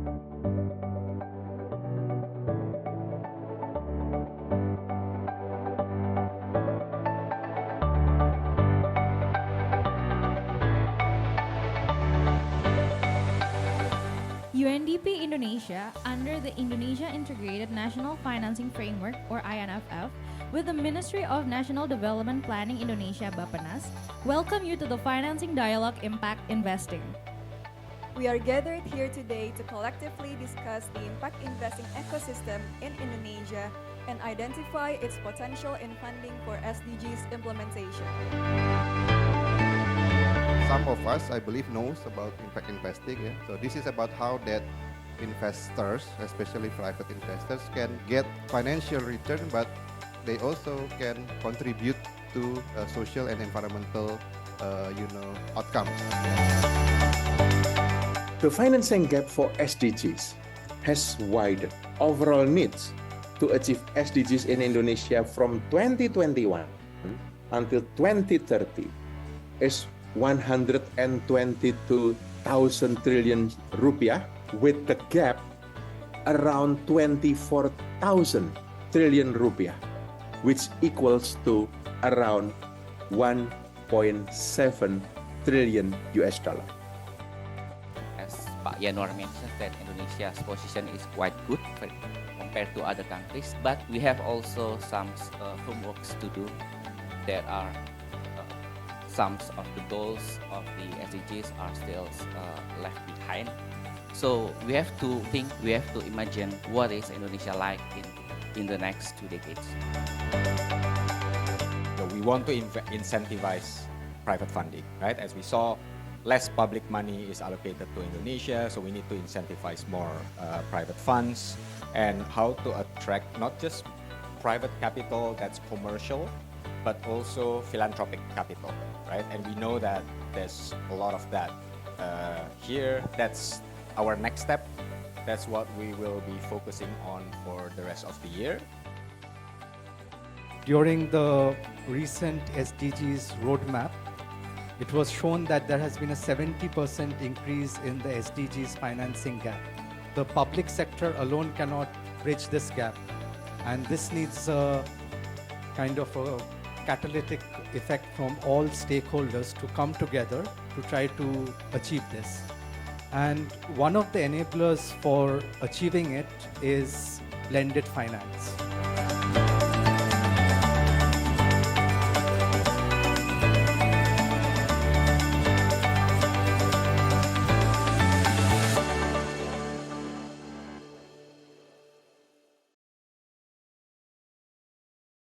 Undp Indonesia, under the Indonesia Integrated National Financing Framework or INFF, with the Ministry of National Development Planning Indonesia Bappenas, welcome you to the Financing Dialogue Impact Investing. We are gathered here today to collectively discuss the impact investing ecosystem in Indonesia and identify its potential in funding for SDGs implementation. Some of us, I believe, knows about impact investing. Yeah? So this is about how that investors, especially private investors, can get financial return, but they also can contribute to social and environmental, outcomes. The financing gap for SDGs has widened. Overall needs to achieve SDGs in Indonesia from 2021 until 2030 is 122,000 trillion rupiah, with the gap around 24,000 trillion rupiah, which equals to around 1.7 trillion US dollar. As Pak Yanuar mentioned, that Indonesia's position is quite good compared to other countries, but we have also some homeworks to do. There are some of the goals of the SDGs are still left behind. So we have to think, we have to imagine what is Indonesia like in the next 2 decades. We want to incentivize private funding, right? As we saw, less public money is allocated to Indonesia, so we need to incentivize more private funds, and how to attract not just private capital that's commercial, but also philanthropic capital, right? And we know that there's a lot of that here. That's our next step. That's what we will be focusing on for the rest of the year. During the recent SDGs roadmap, it was shown that there has been a 70% increase in the SDGs financing gap. The public sector alone cannot bridge this gap, and this needs a kind of a catalytic effect from all stakeholders to come together to try to achieve this. And one of the enablers for achieving it is blended finance.